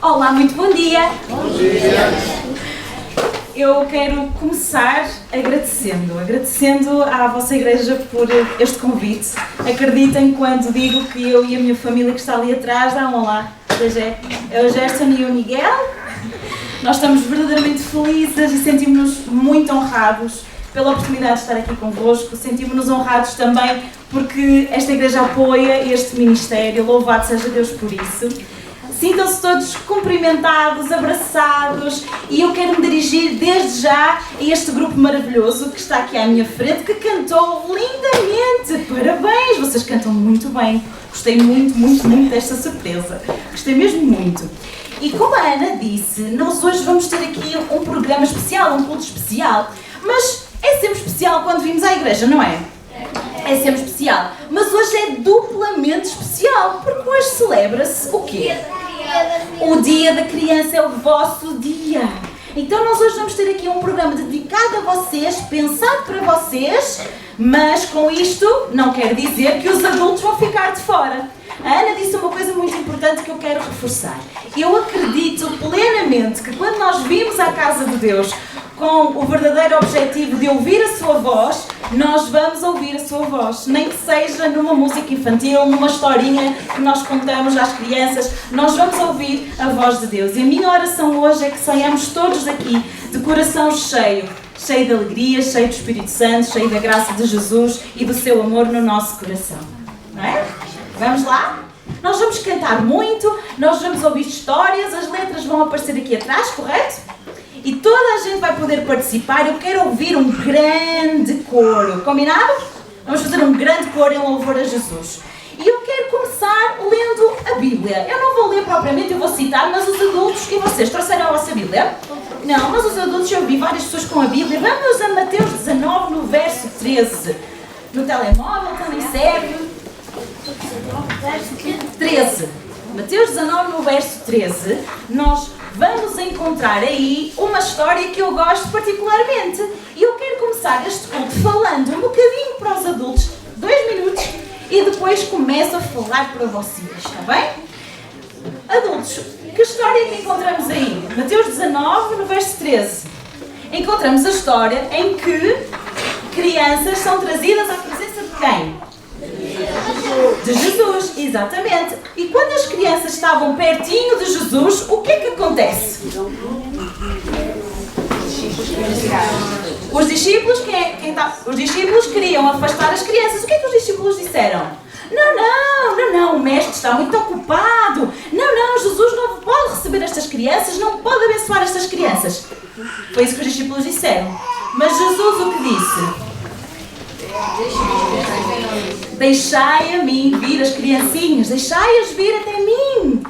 Olá, muito bom dia! Bom dia! Eu quero começar agradecendo à vossa igreja por este convite. Acreditem quando digo que eu e a minha família que está ali atrás, dá um olá. É o Gerson e o Miguel. Nós estamos verdadeiramente felizes e sentimos-nos muito honrados pela oportunidade de estar aqui convosco. Sentimos-nos honrados também porque esta igreja apoia este ministério. Louvado seja Deus por isso. Sintam-se todos cumprimentados, abraçados, e eu quero me dirigir desde já a este grupo maravilhoso que está aqui à minha frente, que cantou lindamente. Parabéns, vocês cantam muito bem. Gostei muito desta surpresa. Gostei mesmo muito. E como a Ana disse, nós hoje vamos ter aqui um programa especial, um culto especial, mas é sempre especial quando vimos à igreja, não é? É sempre especial, mas hoje é duplamente especial, porque hoje celebra-se o quê? O Dia da Criança, é o vosso dia. Então nós hoje vamos ter aqui um programa dedicado a vocês, pensado para vocês, mas com isto não quer dizer que os adultos vão ficar de fora. A Ana disse uma coisa muito importante que eu quero reforçar. Eu acredito plenamente que quando nós vimos à casa de Deus com o verdadeiro objetivo de ouvir a sua voz, nós vamos ouvir a sua voz. Nem que seja numa música infantil, numa historinha que nós contamos às crianças, nós vamos ouvir a voz de Deus. E a minha oração hoje é que saiamos todos daqui de coração cheio de alegria, cheio do Espírito Santo, cheio da graça de Jesus e do seu amor no nosso coração. Não é? Vamos lá? Nós vamos cantar muito, nós vamos ouvir histórias, as letras vão aparecer aqui atrás, correto? E toda a gente vai poder participar. Eu quero ouvir um grande coro. Combinado? Vamos fazer um grande coro em louvor a Jesus. E eu quero começar lendo a Bíblia. Eu não vou ler propriamente, eu vou citar, mas os adultos, e vocês trouxeram a vossa Bíblia? Não, mas os adultos, eu vi várias pessoas com a Bíblia. Vamos a Mateus 19, no verso 13. No telemóvel também serve. 13. Mateus 19, no verso 13, nós vamos encontrar aí uma história que eu gosto particularmente. E eu quero começar este culto falando um bocadinho para os adultos, 2 minutos, e depois começo a falar para vocês, está bem? Adultos, que história é que encontramos aí? Mateus 19, no verso 13. Encontramos a história em que crianças são trazidas à presença de quem? De Jesus, exatamente. E quando as crianças estavam pertinho de Jesus, o que é que acontece? Os discípulos queriam afastar as crianças. O que é que os discípulos disseram? Não, o mestre está muito ocupado. Não, Jesus não pode receber estas crianças, não pode abençoar estas crianças. Foi isso que os discípulos disseram. Mas Jesus o que disse? Deixai a mim vir as criancinhas, deixai-as vir até mim.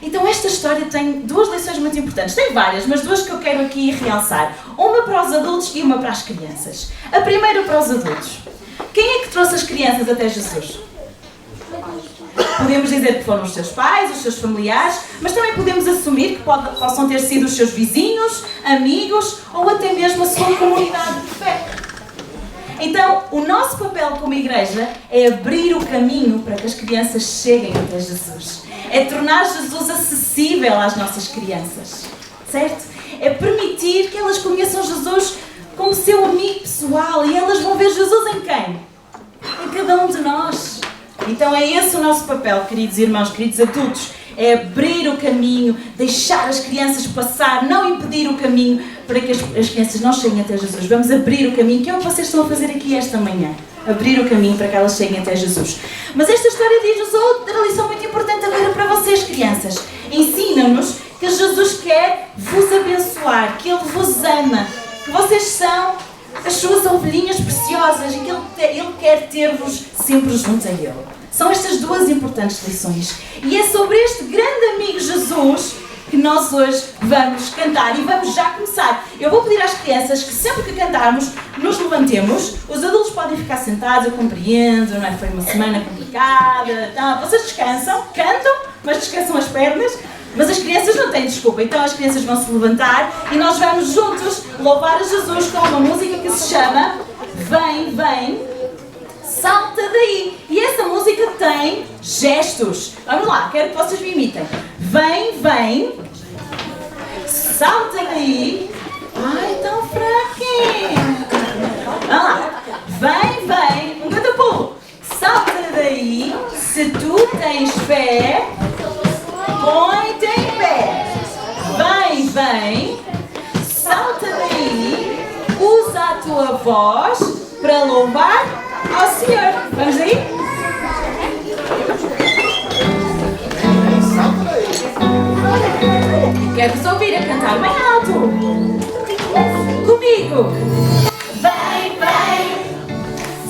Então esta história tem 2 lições muito importantes. Tem várias, mas 2 que eu quero aqui realçar. Uma para os adultos e uma para as crianças. A primeira para os adultos. Quem é que trouxe as crianças até Jesus? Podemos dizer que foram os seus pais, os seus familiares, mas também podemos assumir que possam ter sido os seus vizinhos, amigos ou até mesmo a sua comunidade de fé. Então, o nosso papel como igreja é abrir o caminho para que as crianças cheguem até Jesus. É tornar Jesus acessível às nossas crianças, certo? É permitir que elas conheçam Jesus como seu amigo pessoal e elas vão ver Jesus em quem? Em cada um de nós. Então é esse o nosso papel, queridos irmãos, queridos adultos. É abrir o caminho, deixar as crianças passar, não impedir o caminho para que as crianças não cheguem até Jesus. Vamos abrir o caminho, que é o que vocês estão a fazer aqui esta manhã. Abrir o caminho para que elas cheguem até Jesus. Mas esta história diz-nos outra lição muito importante agora para vocês, crianças. Ensina-nos que Jesus quer vos abençoar, que Ele vos ama, que vocês são as suas ovelhinhas preciosas e que Ele quer ter-vos sempre junto a Ele. São estas 2 importantes lições. E é sobre este grande amigo Jesus que nós hoje vamos cantar e vamos já começar. Eu vou pedir às crianças que sempre que cantarmos, nos levantemos. Os adultos podem ficar sentados, eu compreendo, não é? Foi uma semana complicada. Então, vocês descansam, cantam, mas descansam as pernas. Mas as crianças não têm desculpa, então as crianças vão se levantar e nós vamos juntos louvar a Jesus com uma música que se chama Vem, Vem, Salta Daí. E essa música tem gestos. Vamos lá, quero que vocês me imitem. Vem, vem, salta daí. Ai, tão fraquinho. Vamos lá. Vem. Um grande pulo. Salta daí. Se tu tens fé, põe-te em pé. Vem. Salta daí. Usa a tua voz para louvar ao Senhor. Vamos aí? Quero-vos ouvir a cantar bem alto. Comigo. Vem,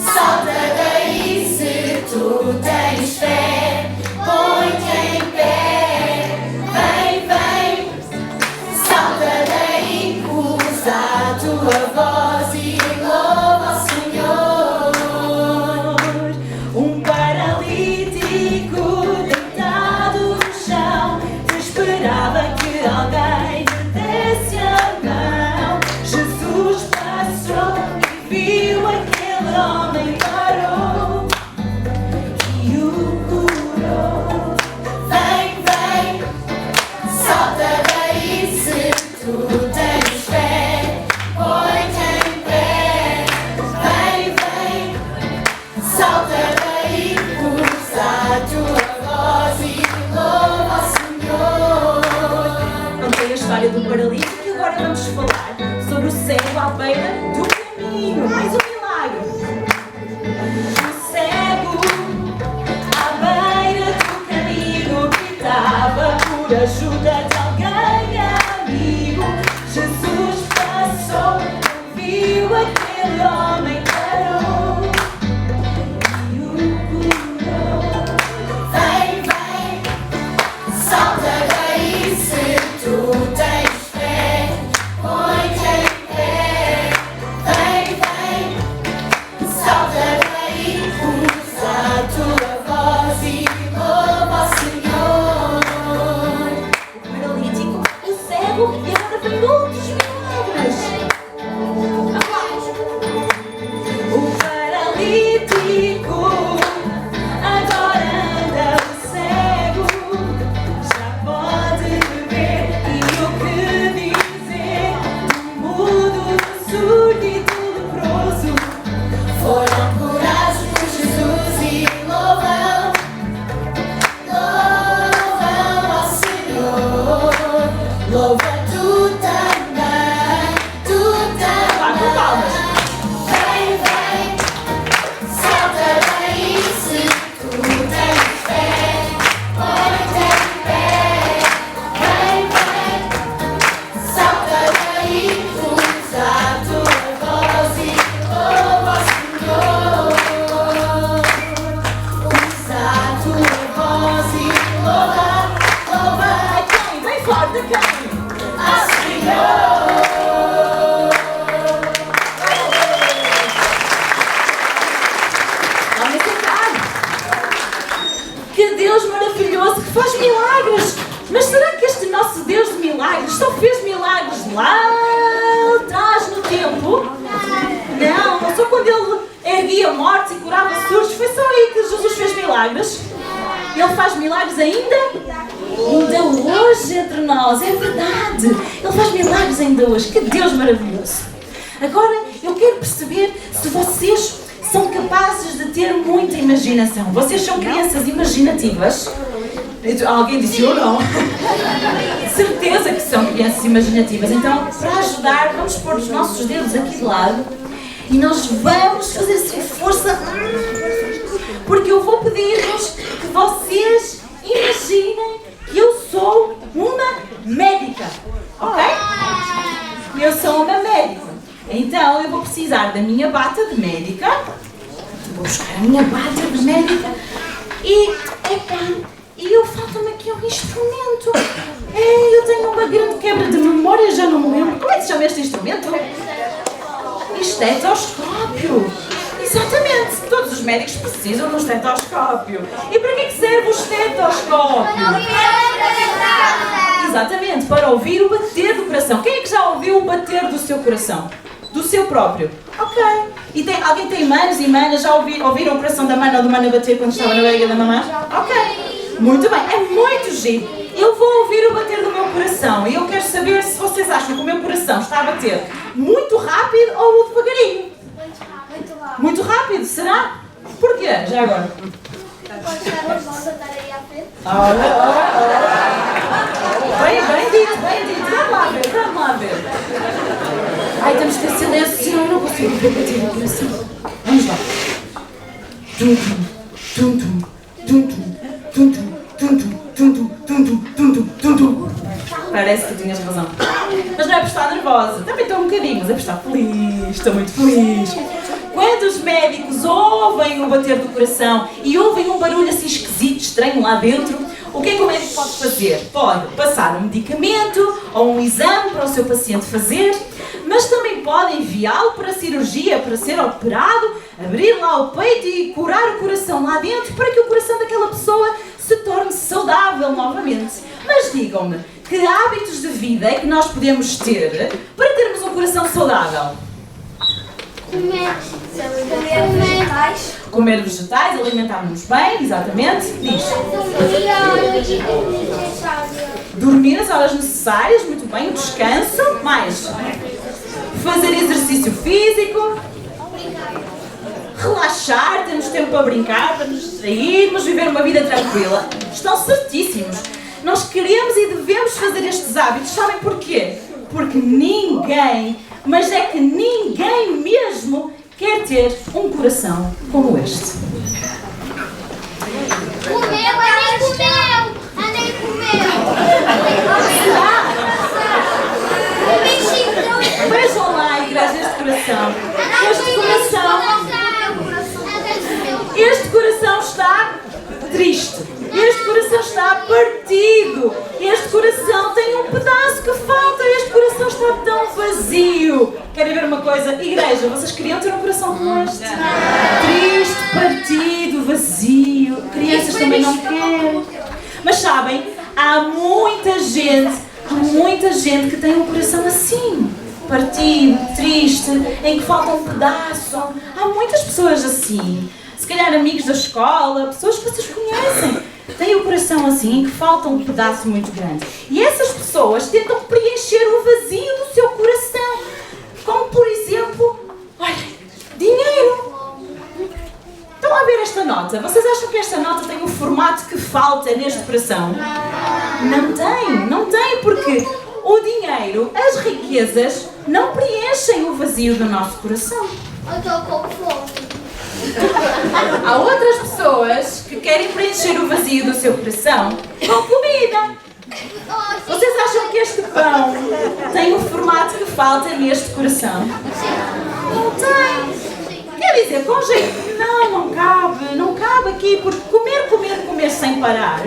salta daí se tu tens fé, põe-te em pé. Vem, salta daí, usa a tua voz e louva ao Senhor. Um paralítico deitado no chão esperava que alguém lhe desse a mão. Jesus passou e viu aquele homem, parou e o curou. Vem, salta daí se tu tens fé, põe-te em pé. Vem, salta daí, usa a tua voz e louva ao Senhor. Contei a história do paralítico e agora vamos falar sobre o cego à beira do caminho. Mais um milagre. O cego à beira do caminho gritava por ajuda de alguém amigo. Jesus passou, viu aquele homem, parou e o curou. Vem, salta daí se tu tens fé, põe-te em pé. Vem, salta daí, usa a tua voz e louva ao Senhor. O paralítico, o cego e agora vem outros milagres. Vamos lá. O paralítico agora anda, o cego já pode ver. E o que dizer do mudo, do surdo e do leproso? Foram curados por Jesus e louvam ao Senhor. Louva tu também, Vá com palmas. Vem, salta daí se tu tens fé, põe-te em pé. Vem, salta daí, usa a tua voz e louva ao Senhor. Usa a tua voz e louva a quem? Bem forte, quem? Ao Senhor. Vamos cantar. Que Deus maravilhoso que faz milagres! Mas será que este nosso Deus de milagres só fez milagres lá atrás no tempo? Não só quando Ele erguia mortos e curava surdos. Foi só aí que Jesus fez milagres. Ele faz milagres ainda hoje entre nós. É verdade. Ele faz milagres ainda hoje. Que Deus maravilhoso. Agora eu quero perceber se vocês são capazes de ter muita imaginação. Vocês são crianças imaginativas? Alguém disse eu não. Certeza que são crianças imaginativas. Então, para ajudar, vamos pôr os nossos dedos aqui de lado e nós vamos fazer assim força, porque eu vou pedir-vos que vocês imaginem que eu sou uma médica, ok? Eu sou uma médica. Então, eu vou precisar da minha bata de médica. Vou buscar a minha bata de médica e eu falta-me aqui um instrumento. Eu tenho uma grande quebra de memória, já não me lembro. Como é que se chama este instrumento? Estetoscópio. Exatamente. Todos os médicos precisam de um estetoscópio. E para que serve o estetoscópio? Exatamente, para ouvir o bater do coração. Quem é que já ouviu o bater do seu coração? Do seu próprio? Ok. E alguém tem manos e manas? Já ouviram o coração da mana ou do mano bater quando estava na barriga da mamãe? Ok. Muito bem, é muito giro. Eu vou ouvir o bater do meu coração. coração e eu quero saber se vocês acham que o meu coração está a bater muito rápido ou devagarinho. Muito rápido. Muito rápido, será? Porquê? Já agora? Pode estar as mãos a dar aí à frente. Bem dito. Vamos lá ver. Ai, temos que ter silêncio, senão eu não consigo bater o coração. Vamos lá. Tum, tum, tum, tum, tum, tum, tum, tum, tum, tum, tum, tum, tum, tum. Parece que tinhas razão. Mas não é por estar nervosa. Também estou um bocadinho, mas é por estar feliz. Estou muito feliz. Quando os médicos ouvem o bater do coração e ouvem um barulho assim esquisito, estranho lá dentro, o que é que o médico pode fazer? Pode passar um medicamento ou um exame para o seu paciente fazer, mas também pode enviá-lo para a cirurgia, para ser operado, abrir lá o peito e curar o coração lá dentro para que o coração daquela pessoa se torne saudável novamente. Mas digam-me, que hábitos de vida é que nós podemos ter para termos um coração saudável? Comer vegetais. Comer vegetais, alimentar-nos bem, exatamente. Diz. Dormir as horas necessárias, muito bem, o descanso. Mais. Fazer exercício físico. Relaxar, termos tempo para brincar, para nos distrairmos, viver uma vida tranquila. Estão certíssimos. Nós queremos e devemos fazer estes hábitos. Sabem porquê? Porque ninguém, mas é que ninguém mesmo quer ter um coração como este. Andei comeu. Vejam lá, igreja, este coração. Este coração está triste. Este coração está partido. Este coração tem um pedaço que falta. Este coração está tão vazio. Querem ver uma coisa? Igreja, vocês queriam ter um coração como este? Triste, partido, vazio. Crianças também não querem. Mas sabem, há muita gente que tem um coração assim. Partido, triste, em que falta um pedaço. Há muitas pessoas assim. Se calhar amigos da escola, pessoas que vocês conhecem. Têm o coração assim, em que falta um pedaço muito grande. E essas pessoas tentam preencher o vazio do seu coração. Como, por exemplo, olha, dinheiro. Estão a ver esta nota? Vocês acham que esta nota tem o formato que falta neste coração? Não tem, porque o dinheiro, as riquezas, não preenchem o vazio do nosso coração. Eu estou com fome. Há outras pessoas que querem preencher o vazio do seu coração com comida. Vocês acham que este pão tem o formato que falta neste coração? Não tem. Quer dizer, com jeito, não cabe aqui, porque comer sem parar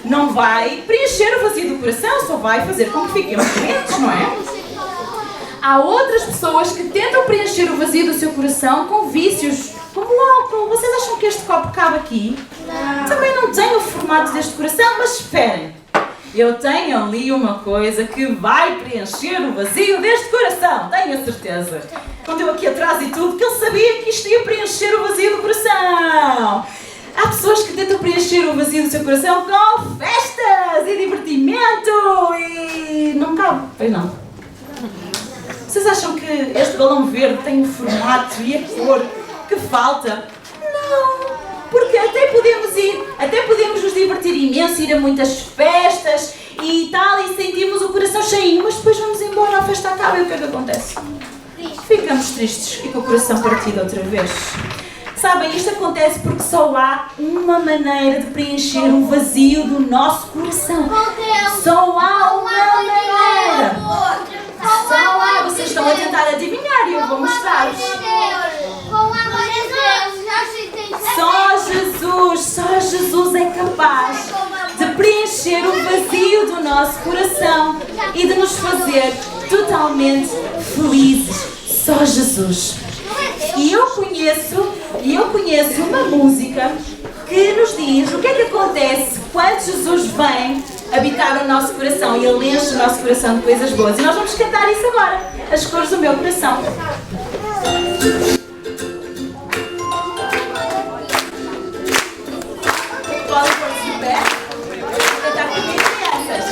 não vai preencher o vazio do coração, só vai fazer com que fiquemos doentes, não é? Há outras pessoas que tentam preencher o vazio do seu coração com vícios, como o álcool. Vocês acham que este copo cabe aqui? Também não tem o formato deste coração, mas esperem. Eu tenho ali uma coisa que vai preencher o vazio deste coração, tenho a certeza. Quando eu aqui atrás e tudo, que ele sabia que isto ia preencher o vazio do coração. Há pessoas que tentam preencher o vazio do seu coração com festas e divertimento e não cabe, pois não. Vocês acham que este balão verde tem o formato e a cor que falta? Não, porque até podemos nos divertir imenso, ir a muitas festas e tal, e sentimos o coração cheinho, mas depois vamos embora, a festa acaba e o que é que acontece? Ficamos tristes e com o coração partido outra vez. Sabem, isto acontece porque só há uma maneira de preencher o vazio do nosso coração. Só há uma maneira. Só há. Vocês estão a tentar adivinhar e eu vou mostrar-vos. Só Jesus é capaz de preencher o vazio do nosso coração e de nos fazer totalmente felizes. Só Jesus. E eu conheço uma música que nos diz o que é que acontece quando Jesus vem habitar o nosso coração e Ele enche o nosso coração de coisas boas. E nós vamos cantar isso agora, as cores do meu coração. Podem pôr-se de pé. Vou cantar comigo, crianças.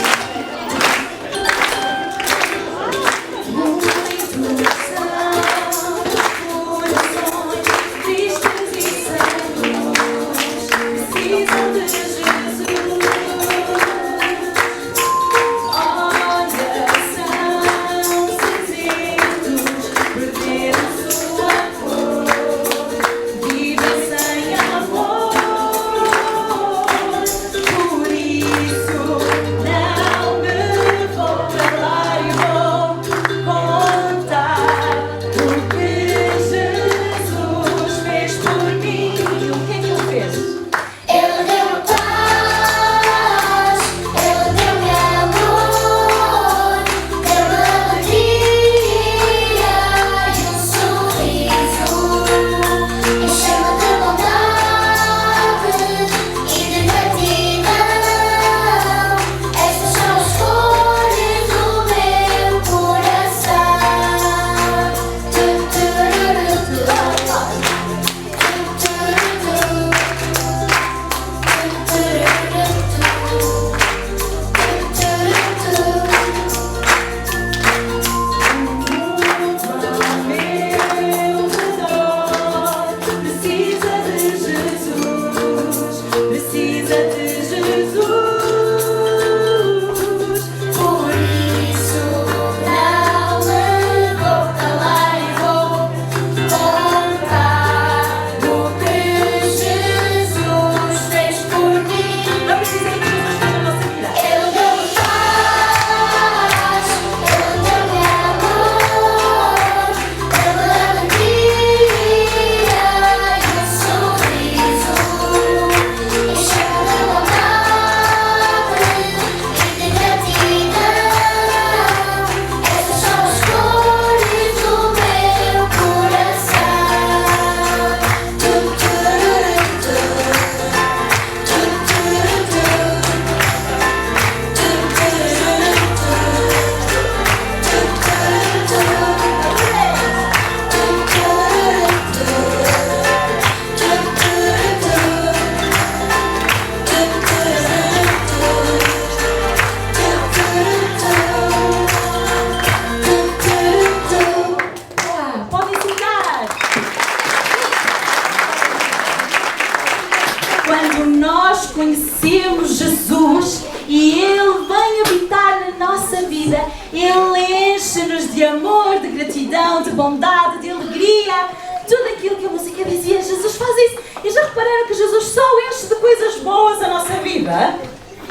vida, Ele enche-nos de amor, de gratidão, de bondade, de alegria. Tudo aquilo que a música dizia, Jesus faz isso. E já repararam que Jesus só enche de coisas boas a nossa vida?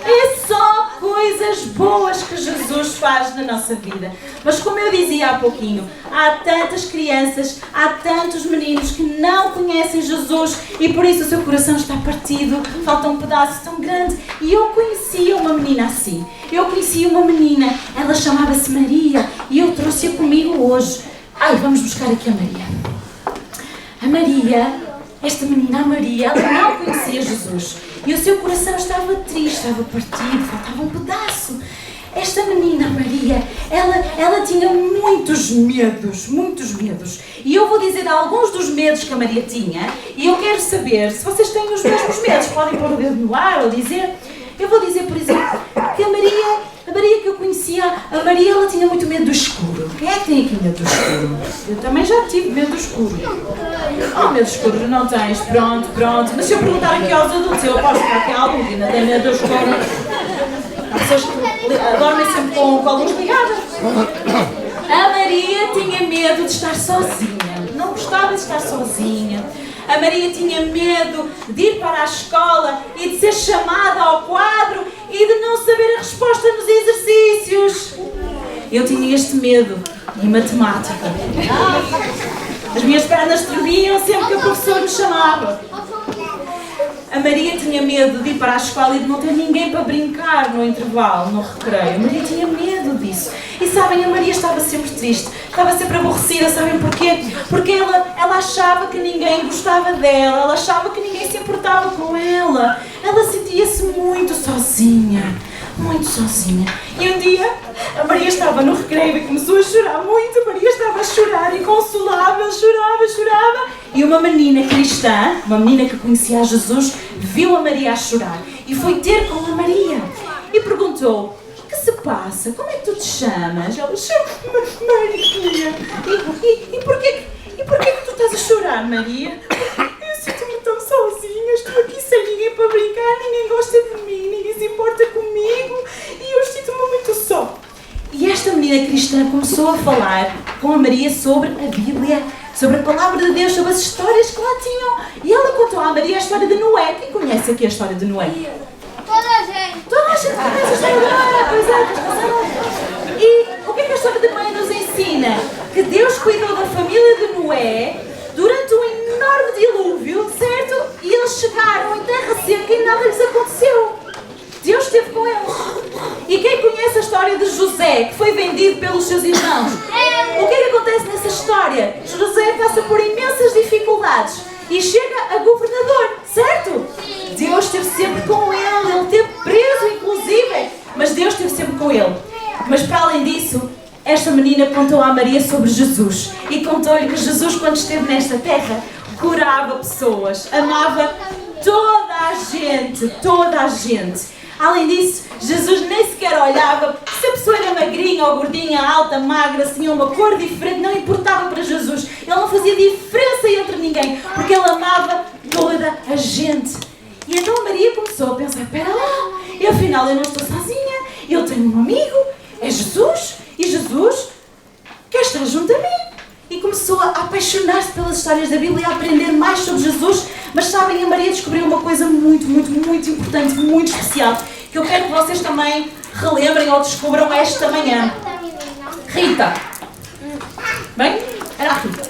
É só coisas boas que Jesus faz na nossa vida. Mas como eu dizia há pouquinho, há tantas crianças, há tantos meninos que não conhecem Jesus e por isso o seu coração está partido, falta um pedaço tão grande. E eu conhecia uma menina assim. Eu conhecia uma menina, ela chamava-se Maria e eu trouxe-a comigo hoje. Vamos buscar aqui a Maria. A Maria, esta menina, a Maria, ela não conhecia Jesus. E o seu coração estava triste, estava partido, faltava um pedaço. Esta menina, a Maria, ela tinha muitos medos. E eu vou dizer alguns dos medos que a Maria tinha. E eu quero saber se vocês têm os mesmos medos. Podem pôr o dedo no ar ou dizer. Eu vou dizer, por exemplo, que a Maria que eu conhecia, a Maria, ela tinha muito medo do escuro. Quem é que tem aqui medo do escuro? Eu também já tive medo do escuro. Medo do escuro não tens, pronto. Mas se eu perguntar aqui aos adultos, eu aposto que há aqui algum que ainda tem medo do escuro. Há pessoas que dormem sempre com a luz ligada. A Maria tinha medo de estar sozinha. Não gostava de estar sozinha. A Maria tinha medo de ir para a escola e de ser chamada ao quadro e de não saber a resposta nos exercícios. Eu tinha este medo em matemática. As minhas pernas tremiam sempre que o professor me chamava. A Maria tinha medo de ir para a escola e de não ter ninguém para brincar no intervalo, no recreio. A Maria tinha medo disso. E sabem, a Maria estava sempre triste, estava sempre aborrecida, sabem porquê? Porque ela achava que ninguém gostava dela, ela achava que ninguém se importava com ela. Ela sentia-se muito sozinha. E um dia, a Maria estava no recreio e começou a chorar muito. A Maria estava a chorar, inconsolável, chorava. E uma menina cristã, uma menina que conhecia a Jesus, viu a Maria a chorar e foi ter com a Maria e perguntou: o que se passa? Como é que tu te chamas? Ela: chama-me Maria. E porquê que tu estás a chorar, Maria? Eu sinto-me tão sozinha, estou aqui sem ninguém para brincar, ninguém gosta de mim, ninguém se importa comigo e eu sinto-me muito só. E esta menina cristã começou a falar com a Maria sobre a Bíblia, sobre a Palavra de Deus, sobre as histórias que lá tinham. E ela contou à Maria a história de Noé. Quem conhece aqui a história de Noé? Toda a gente conhece a história de Noé, pois é. E o que é que a história de Noé nos ensina? Que Deus cuidou da família de Noé durante um enorme dilúvio, certo? E eles chegaram em terra seca e nada lhes aconteceu. Deus esteve com eles. E quem conhece a história de José, que foi vendido pelos seus irmãos? O que é que acontece nessa história? José passa por imensas dificuldades e chega a governador, certo? Deus esteve sempre com ele esteve preso inclusive, mas Deus esteve sempre com ele. Mas para além disso, esta menina contou à Maria sobre Jesus e contou-lhe que Jesus, quando esteve nesta terra, curava pessoas, amava toda a gente. Além disso, Jesus nem sequer olhava se a pessoa era magrinha ou gordinha, alta, magra, se tinha uma cor diferente, não importava para Jesus. Ele não fazia diferença entre ninguém, porque ele amava toda a gente. E então a Maria começou a pensar: espera lá, afinal eu não estou sozinha, eu tenho um amigo, é Jesus, e Jesus quer estar junto a mim. E começou a apaixonar-se pelas histórias da Bíblia, a aprender mais sobre Jesus. Mas sabem, a Maria descobriu uma coisa muito importante, muito especial, que eu quero que vocês também relembrem ou descubram esta manhã. Rita. Bem? Era a Rita.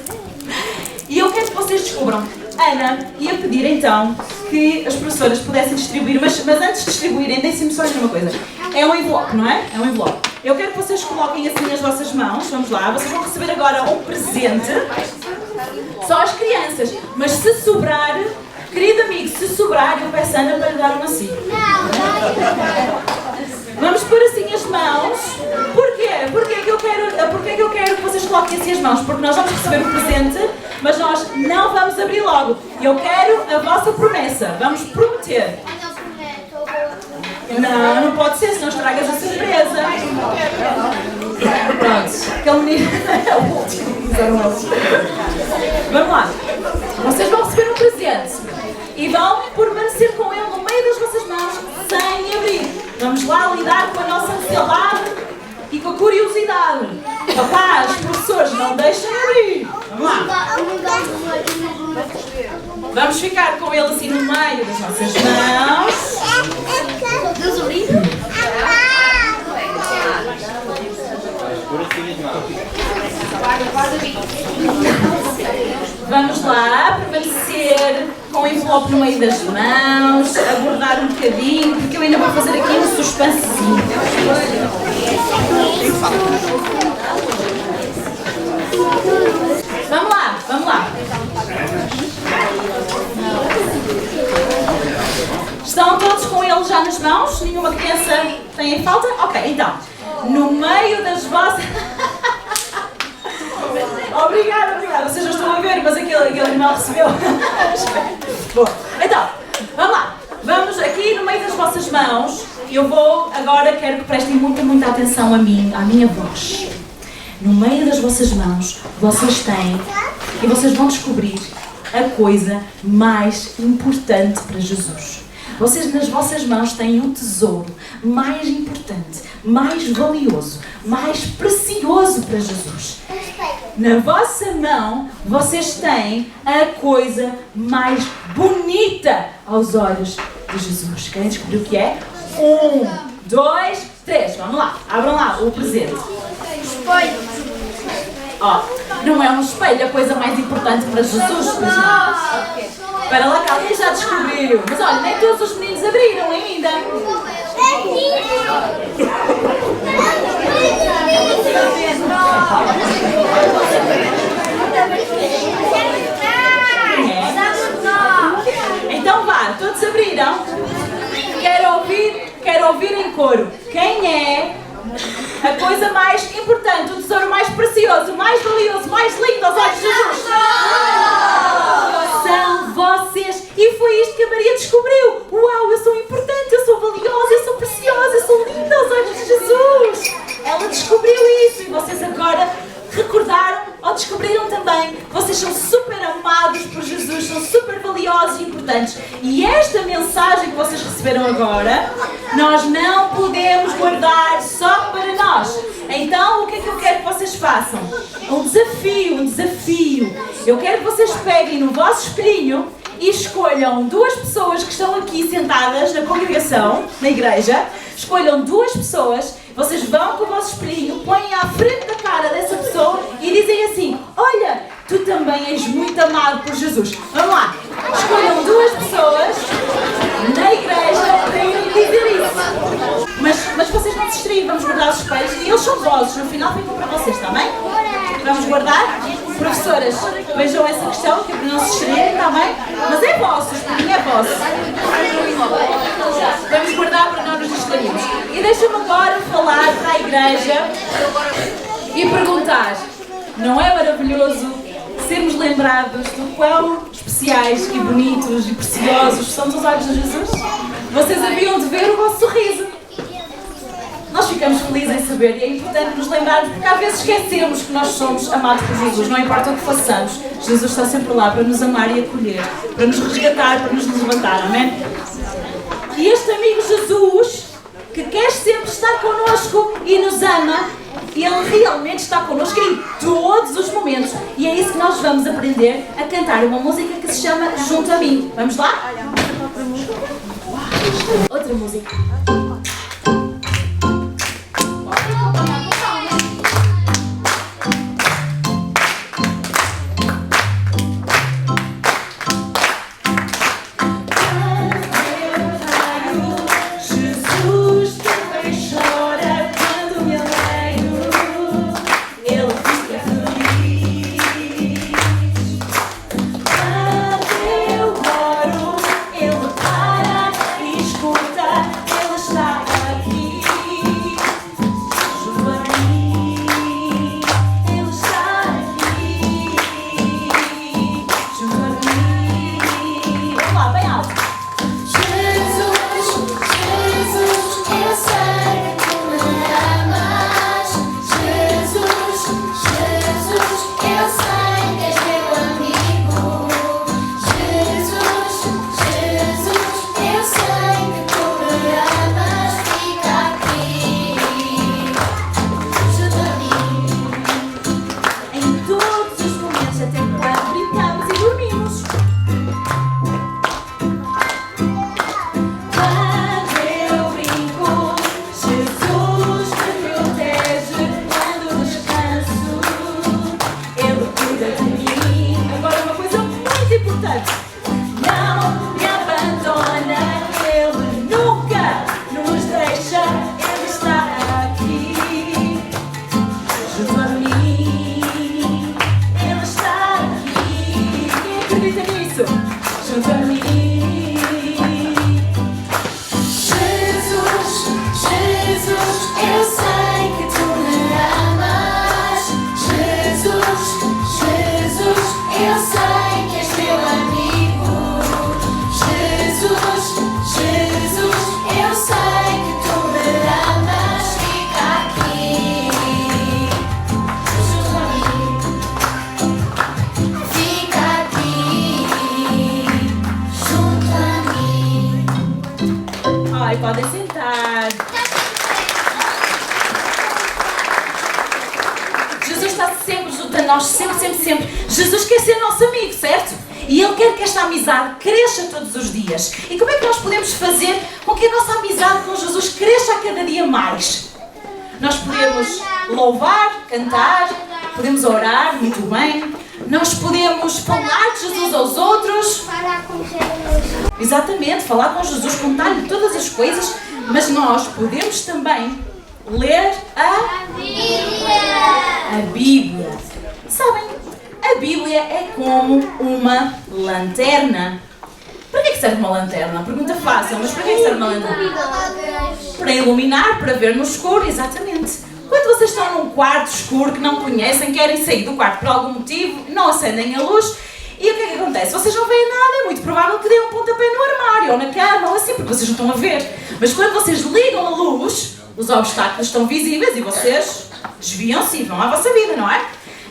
E eu quero que vocês descubram. Ana ia pedir então que as professoras pudessem distribuir, mas antes de distribuírem, deixem-me só dizer uma coisa. É um envelope, não é? É um envelope. Eu quero que vocês coloquem assim as vossas mãos. Vamos lá, vocês vão receber agora um presente. Só as crianças. Mas se sobrar, querido amigo, se sobrar, eu peço a Ana para lhe dar uma assim. Vamos pôr assim as mãos. Porquê? Porquê que eu quero que vocês coloquem assim as mãos? Porque nós vamos receber um presente, mas nós não vamos abrir logo. Eu quero a vossa promessa. Vamos prometer. Não pode ser, senão estragas a surpresa. Pronto, aquele menino é o último. Vamos lá. Vocês vão receber um presente e vão permanecer com ele no meio das vossas mãos sem abrir. Vamos lá lidar com a nossa ansiedade e com a cuidado. Papás, professores, não deixem abrir. Vamos lá. Vamos ficar com ele assim no meio das nossas mãos. Vamos lá, permanecer com o envelope no meio das mãos, aguardar um bocadinho, porque eu ainda vou fazer aqui um suspensezinho. Vamos lá, vamos lá. Estão todos com ele já nas mãos? Nenhuma criança tem em falta? Ok, então, no meio das vossas... Obrigada. Vocês não estão a ver, mas aquele animal recebeu. Bom, então, vamos lá. Vamos aqui no meio das vossas mãos. Eu vou, agora quero que prestem muita atenção a mim, à minha voz. No meio das vossas mãos, vocês têm, e vocês vão descobrir a coisa mais importante para Jesus. Vocês nas vossas mãos têm o tesouro mais importante, mais valioso, mais precioso para Jesus. Na vossa mão, vocês têm a coisa mais bonita aos olhos de Jesus. Querem descobrir o que é? 1, 2, 3. Vamos lá, abram lá o presente. Espelho. Ó, não é um espelho a coisa mais importante para Jesus, pois não. Para lá que alguém já descobriu. Mas olha, nem todos os meninos abriram ainda. Então vá, todos abriram? Quero ouvir em coro. Quem é a coisa mais importante, o tesouro mais precioso, mais valioso, mais lindo aos olhos de Jesus? São vocês! E foi isto que a Maria descobriu! Uau, eu sou importante, eu sou valiosa, eu sou preciosa, eu sou linda aos olhos de Jesus! Ela descobriu isso e vocês agora recordaram ou descobriram também que vocês são super amados por Jesus, são super valiosos e importantes. E esta mensagem que vocês receberam agora, nós não podemos guardar só para nós. Então, o que é que eu quero que vocês façam? Um desafio. Eu quero que vocês peguem no vosso espelhinho e escolham duas pessoas que estão aqui sentadas na congregação, na igreja. Escolham duas pessoas, vocês vão com o vosso espelhinho, põem à frente da cara dessa pessoa e dizem assim: olha, tu também és muito amado por Jesus. Vamos lá, escolham duas pessoas na igreja para irem dizer isso. Mas vocês não se distraem, vamos guardar os espelhos e eles são vossos, no final ficam para vocês, está bem? Vamos guardar? Professoras, vejam essa questão, que é para não se distraírem, está bem? Mas é vosso, o espelhinho é vosso. Vamos guardar para não nos distrairmos. E deixa-me agora falar para a igreja e perguntar: não é maravilhoso sermos lembrados do quão especiais e bonitos e preciosos são os olhos de Jesus? Vocês haviam de ver o vosso sorriso. Nós ficamos felizes em saber e é importante nos lembrarmos, porque às vezes esquecemos que nós somos amados por Jesus. Não importa o que façamos, Jesus está sempre lá para nos amar e acolher, para nos resgatar, para nos levantar, amém? E este amigo Jesus, que quer sempre estar connosco e nos ama, ele realmente está connosco em todos os momentos. E é isso que nós vamos aprender a cantar uma música que se chama Junto a Mim. Vamos lá? Outra música. Ele nós sempre. Jesus quer ser nosso amigo, certo? E Ele quer que esta amizade cresça todos os dias. E como é que nós podemos fazer com que a nossa amizade com Jesus cresça a cada dia mais? Nós podemos louvar, cantar, podemos orar muito bem, nós podemos falar de Jesus aos outros. Falar com Jesus. Exatamente, falar com Jesus, contar-lhe todas as coisas, mas nós podemos também ler a Bíblia. Sabem, a Bíblia é como uma lanterna. Para que serve uma lanterna? Pergunta fácil, mas para que serve uma lanterna? Para iluminar, para ver no escuro, exatamente. Quando vocês estão num quarto escuro que não conhecem, querem sair do quarto por algum motivo, não acendem a luz, e o que é que acontece? Vocês não veem nada, é muito provável que deem um pontapé no armário, ou na cama, ou assim, porque vocês não estão a ver. Mas quando vocês ligam a luz, os obstáculos estão visíveis e vocês desviam-se e vão à vossa vida, não é?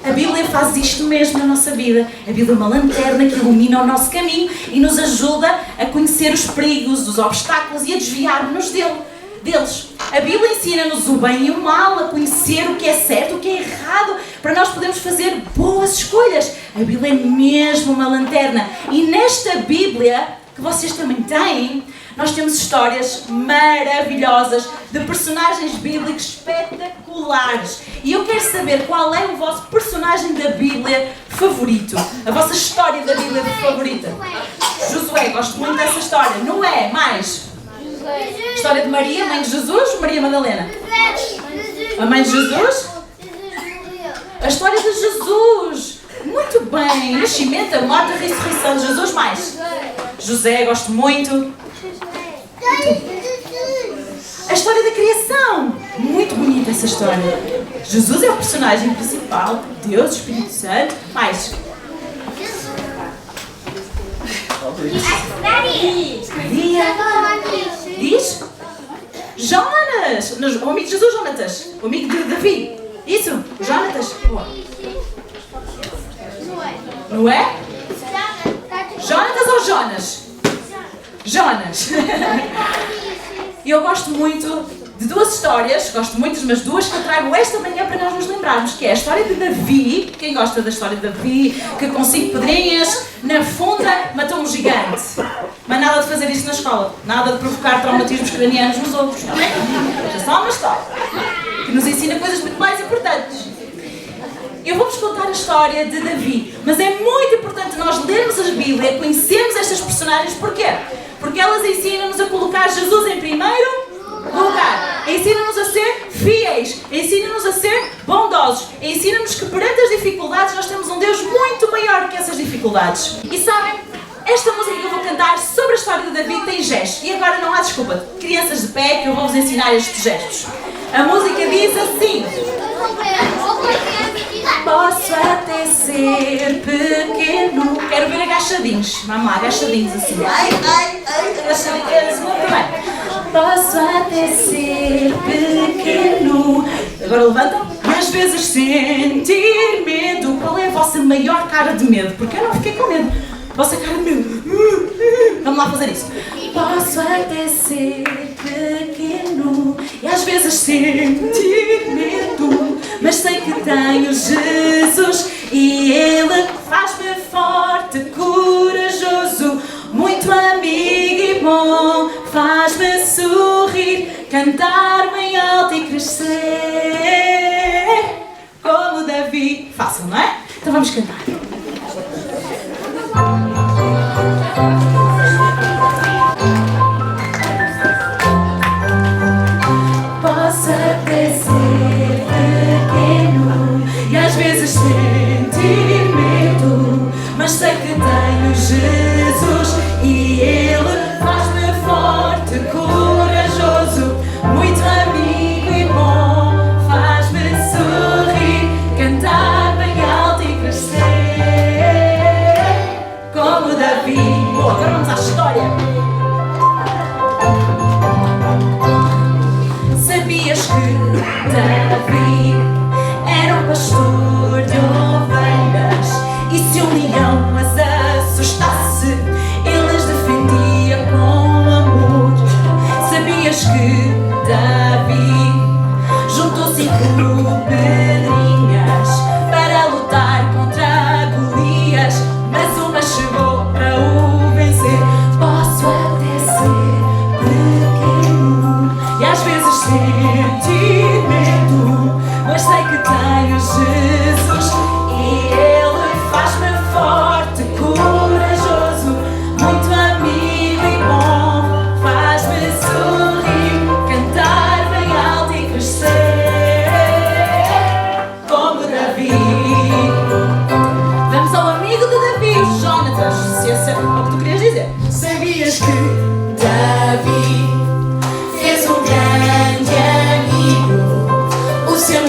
A Bíblia faz isto mesmo na nossa vida. A Bíblia é uma lanterna que ilumina o nosso caminho e nos ajuda a conhecer os perigos, os obstáculos e a desviar-nos deles. A Bíblia ensina-nos o bem e o mal, a conhecer o que é certo, o que é errado, para nós podermos fazer boas escolhas. A Bíblia é mesmo uma lanterna. E nesta Bíblia, que vocês também têm, nós temos histórias maravilhosas de personagens bíblicos espetaculares. E eu quero saber qual é o vosso personagem da Bíblia favorito. A vossa história da Bíblia favorita. Josué, gosto muito dessa história. Noé, mais? História de Maria, mãe de Jesus, Maria Madalena? A mãe de Jesus? A história de Jesus. Muito bem. Nascimento, a morte, a ressurreição de Jesus, mais? José, gosto muito. A história da criação. Muito bonita essa história. Jesus é o personagem principal. Deus, Espírito Santo. Mais? Maria. Diz? Jonas. O amigo de Jesus, Jonatas. O amigo de Davi. Isso? Jonatas. Boa. Noé? Jonatas ou Jonas? Jonas. E eu gosto muito de duas histórias, gosto muito, mas duas que eu trago esta manhã para nós nos lembrarmos, que é a história de Davi. Quem gosta da história de Davi, que com 5 pedrinhas na funda matou um gigante. Mas nada de fazer isso na escola, nada de provocar traumatismos cranianos nos outros, não é? É só uma história que nos ensina coisas muito mais importantes. Eu vou-vos contar a história de Davi, mas é muito importante nós lermos a Bíblia, conhecermos estas personagens. Porquê? Porque elas ensinam-nos a colocar Jesus em primeiro lugar. Ensinam-nos a ser fiéis, ensinam-nos a ser bondosos, ensinam-nos que perante as dificuldades nós temos um Deus muito maior que essas dificuldades. E sabem, esta música que eu vou cantar sobre a história de Davi tem gestos. E agora não há desculpa, crianças de pé, que eu vou-vos ensinar estes gestos. A música diz assim: posso até ser pequeno. Quero ver agachadinhos. Vamos lá, agachadinhos assim. Agachadinhos. Muito bem. Posso até ser pequeno. Agora levantam. E às vezes sentir medo. Qual é a vossa maior cara de medo? Porque eu não fiquei com medo. Vossa cara de medo. Vamos lá fazer isso. Posso até ser pequeno e às vezes sentir medo, mas sei que tenho Jesus e Ele faz-me forte, corajoso, muito amigo e bom, faz-me sorrir, cantar bem alto e crescer como Davi. Fácil, não é? Então vamos cantar. Posso até ser pequeno e às vezes sentir medo, mas sei que tenho Jesus e Ele faz-me forte, corajoso, muito amigo e bom, faz-me sorrir, cantar bem alto e crescer como Davi. Bom, agora vamos à história. Sabias que Davi era um pastor de ovelhas e se um leão as assustasse, ele as defendia com amor. Sabias que Davi juntou 5 pedrinhas para lutar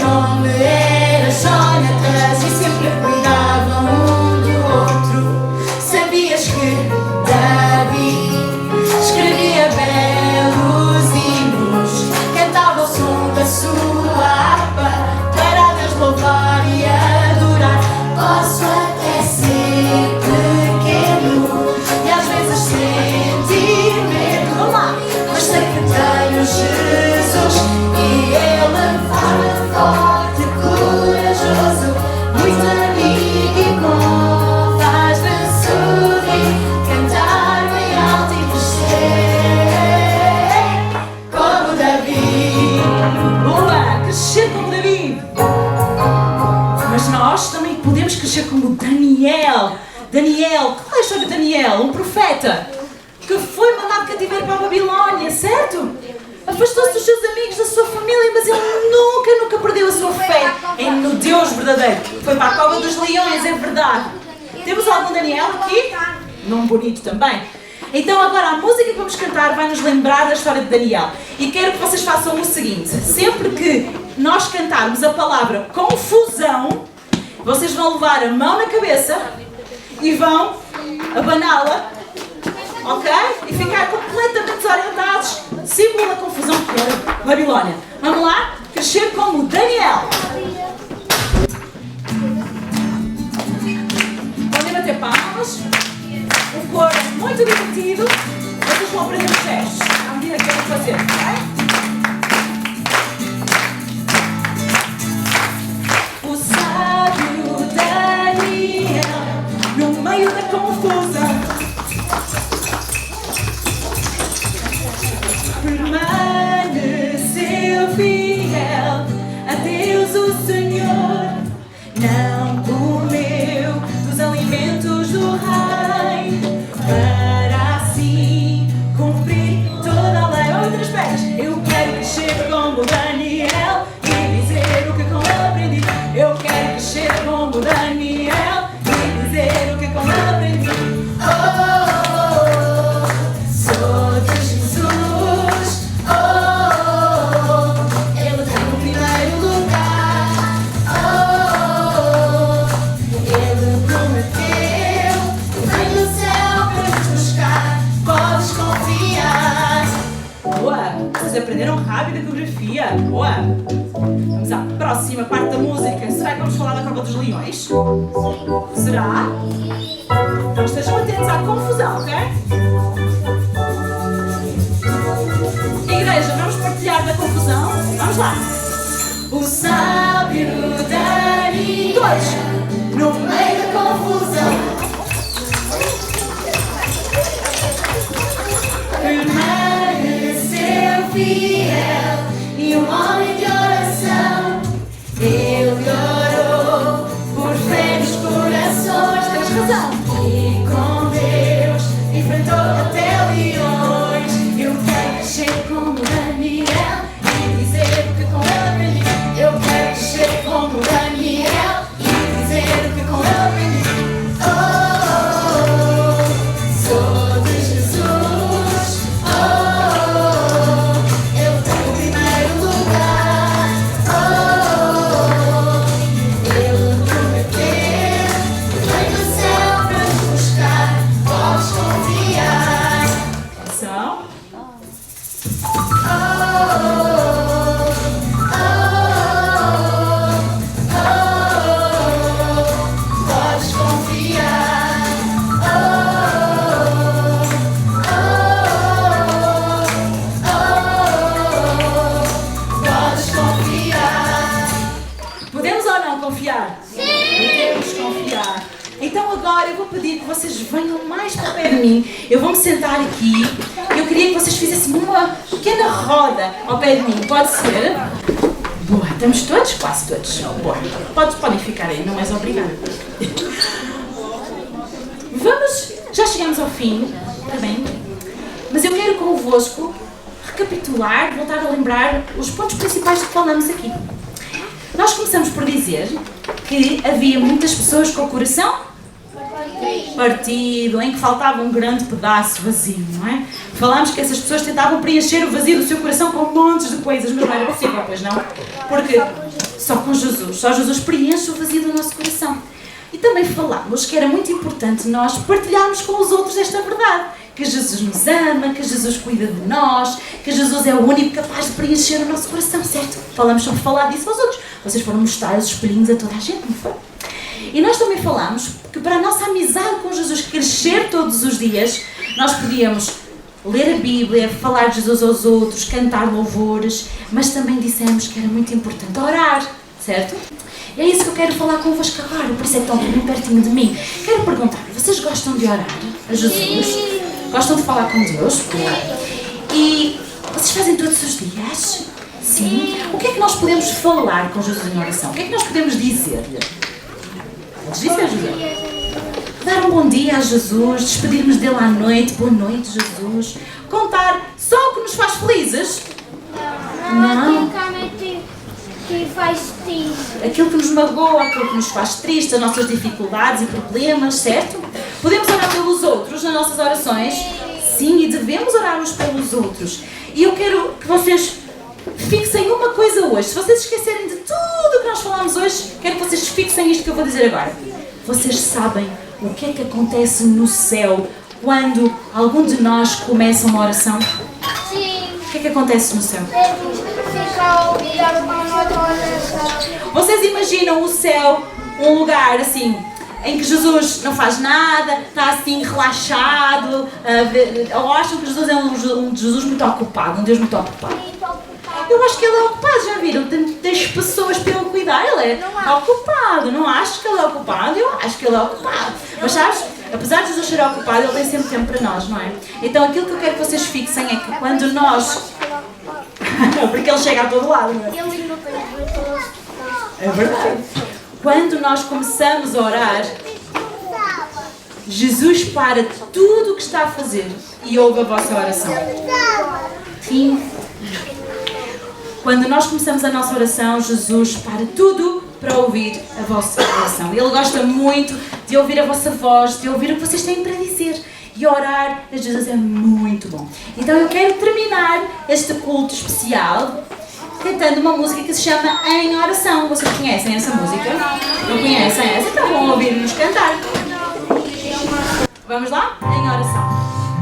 nome era Jonatas e sempre cuidavam um do outro. Sabias que Davi escrevia belos hinos, cantava o som da sua harpa para Deus louvar e adorar. Posso até ser pequeno e às vezes sentir medo, vamos lá, mas sei que tenho Jesus e Ele fala forte, corajoso, muito amigo e bom, faz-me sorrir, cantar bem alto e crescer como Davi. Boa! Crescer como Davi! Mas nós também podemos crescer como Daniel. Daniel, qual é a história de Daniel? Um profeta que foi mandado cativeiro para a Babilónia, certo? Afastou-se dos seus amigos, da sua família, mas ele nunca perdeu a sua fé no Deus verdadeiro. Foi para a cova dos leões, é verdade. Temos algum Daniel aqui? Num bonito também. Então agora a música que vamos cantar vai nos lembrar da história de Daniel. E quero que vocês façam o seguinte: sempre que nós cantarmos a palavra confusão, vocês vão levar a mão na cabeça e vão abaná-la, ok? E ficar completamente desorientados, símbolo da confusão que era Babilónia. Vamos lá? Crescer como Daniel. Podem bater palmas. O coro é muito divertido. Vocês vão aprender os gestos à medida que eu vou fazer, ok? O sábio Daniel, no meio da confusão, permaneceu fiel a Deus o Senhor. Não comeu dos alimentos do rei, para assim cumprir toda a lei. Outras vezes, eu quero crescer como Daniel e dizer o que com ele aprendi. Eu quero crescer como Daniel e dizer o que com ele aprendi. Oh, sou de Jesus. Oh, Ele tem o primeiro lugar. Oh, Ele prometeu que vem do céu para nos buscar. Podes confiar. Boa! Vocês aprenderam rápido a coreografia. Boa! Vamos à próxima parte da música. Será que vamos falar da Cova dos Leões? Será? Então estejam atentos à confusão, ok? Igreja, vamos partilhar da confusão? Vamos lá! O sábio Daniel, todos, no meio da confusão, permaneceu fiel e um homem de oração. Ele orou por fé nos corações. Tens razão. E com Deus enfrentou até leões. Eu quero crescer como Daniel e dizer o que com ele aprendi. Eu quero crescer como Daniel e dizer o que com ele aprendi. Oh, sou de Jesus. Oh, Ele tem o primeiro lugar. Oh, Ele prometeu que vem do céu para nos buscar. Podes confiar. Atenção. Podes confiar. Podes confiar. Podemos ou não confiar? Sim! Podemos confiar. Então agora eu vou pedir que vocês venham mais para perto de mim. Eu vou me sentar aqui. Eu queria que vocês fizessem uma pequena roda ao pé de mim. Pode ser? Boa, estamos todos? Quase todos. Boa. Podem ficar aí, não és obrigada. Vamos, já chegamos ao fim, está bem? Mas eu quero convosco recapitular, voltar a lembrar os pontos principais que falamos aqui. Nós começamos por dizer que havia muitas pessoas com o coração partido, em que faltava um grande pedaço vazio, não é? Falámos que essas pessoas tentavam preencher o vazio do seu coração com montes de coisas, mas não era possível, pois não? Porque só com Jesus. Só Jesus preenche o vazio do nosso coração. E também falámos que era muito importante nós partilharmos com os outros esta verdade. Que Jesus nos ama, que Jesus cuida de nós, que Jesus é o único capaz de preencher o nosso coração, certo? Falamos sobre falar disso aos outros. Vocês foram mostrar os espelhinhos a toda a gente, não foi? E nós também falámos que para a nossa amizade com Jesus crescer todos os dias, nós podíamos ler a Bíblia, falar de Jesus aos outros, cantar louvores, mas também dissemos que era muito importante orar, certo? E é isso que eu quero falar convosco agora, por isso é que estão bem pertinho de mim. Quero perguntar, vocês gostam de orar a Jesus? Gostam de falar com Deus? E vocês fazem todos os dias? Sim. O que é que nós podemos falar com Jesus em oração? O que é que nós podemos dizer-lhe? Podes dizer, José? Dar um bom dia a Jesus, despedirmos dele à noite, boa noite, Jesus. Contar só o que nos faz felizes? Não. Que faz triste. Aquilo que nos magoa, aquilo que nos faz triste, as nossas dificuldades e problemas, certo? Podemos orar pelos outros nas nossas orações? Sim, e devemos orar uns pelos outros. E eu quero que vocês fixem uma coisa hoje. Se vocês esquecerem de tudo o que nós falámos hoje, quero que vocês fixem isto que eu vou dizer agora. Vocês sabem o que é que acontece no céu quando algum de nós começa uma oração? Sim. O que é que acontece no céu? Fica a ouvir a nossa oração. Vocês imaginam o céu um lugar assim, em que Jesus não faz nada, está assim relaxado, ou acham que Jesus é um Jesus muito ocupado, um Deus muito ocupado? Eu acho que ele é ocupado, já viram? Tem pessoas para ele cuidar, ele é ocupado. Não acho que ele é ocupado, eu acho que ele é ocupado. Mas sabes, apesar de Jesus ser ocupado, ele tem sempre tempo para nós, não é? Então aquilo que eu quero que vocês fixem é que quando nós... Porque ele chega a todo lado, não é? É verdade. Quando nós começamos a orar, Jesus para tudo o que está a fazer e ouve a vossa oração. Sim. Quando nós começamos a nossa oração, Jesus para tudo para ouvir a vossa oração. Ele gosta muito de ouvir a vossa voz, de ouvir o que vocês têm para dizer. E orar a Jesus é muito bom. Então eu quero terminar este culto especial cantando uma música que se chama Em Oração. Vocês conhecem essa música? Não conhecem essa? Então vão ouvir-nos cantar. Vamos lá? Em oração.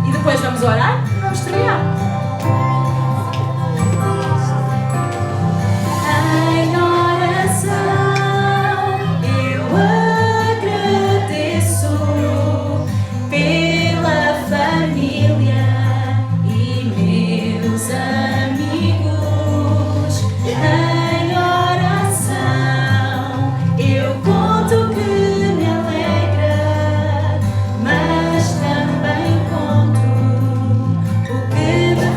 E depois vamos orar e vamos terminar. Em oração eu agradeço pela família e meus amigos. Em oração eu conto que me alegra, mas também conto o que me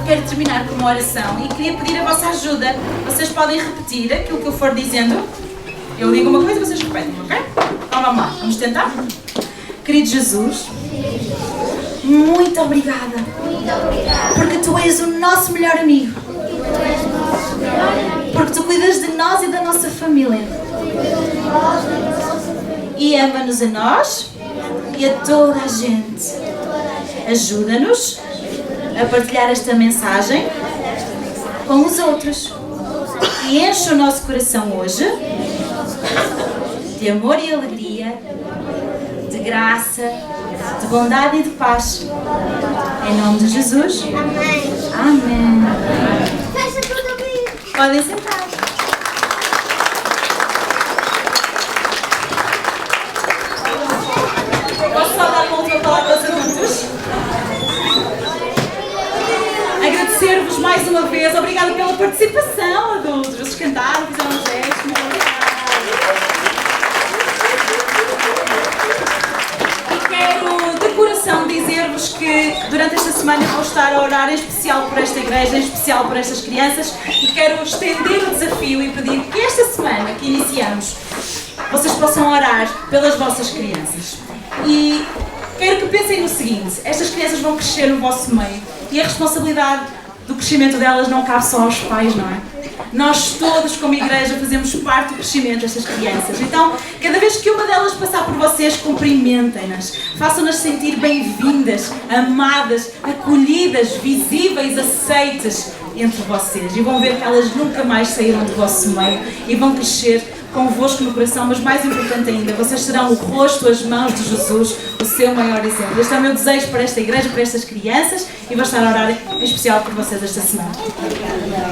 quero terminar com uma oração e queria pedir a vossa ajuda. Vocês podem repetir aquilo que eu for dizendo. Eu digo uma coisa e vocês repetem, ok? Então vamos lá, vamos tentar? Querido Jesus, muito obrigada, porque Tu és o nosso melhor amigo, porque Tu cuidas de nós e da nossa família e ama-nos a nós e a toda a gente. Ajuda-nos a partilhar esta mensagem com os outros e enche o nosso coração hoje de amor e alegria, de graça, de bondade e de paz. Em nome de Jesus. Amém. Amém. Fecha tudo comigo. Podem sentar. Posso só dar uma última palavra aos adultos? Agradecer-vos mais uma vez. Obrigada pela participação, adultos. Vocês cantaram, fizeram um gesto. Muito obrigada. E quero de coração dizer-vos que durante esta semana eu vou estar a orar em especial por esta igreja, em especial por estas crianças, e quero estender o desafio e pedir que esta semana que iniciamos vocês possam orar pelas vossas crianças. E quero que pensem no seguinte: estas crianças vão crescer no vosso meio e a responsabilidade do crescimento delas não cabe só aos pais, não é? Nós todos, como igreja, fazemos parte do crescimento destas crianças. Então, cada vez que uma delas passar por vocês, cumprimentem-nas. Façam-nas sentir bem-vindas, amadas, acolhidas, visíveis, aceites entre vocês. E vão ver que elas nunca mais saíram do vosso meio e vão crescer convosco no coração, mas mais importante ainda, vocês serão o rosto, as mãos de Jesus, o seu maior exemplo. Este é o meu desejo para esta igreja, para estas crianças, e vou estar a orar em especial por vocês esta semana.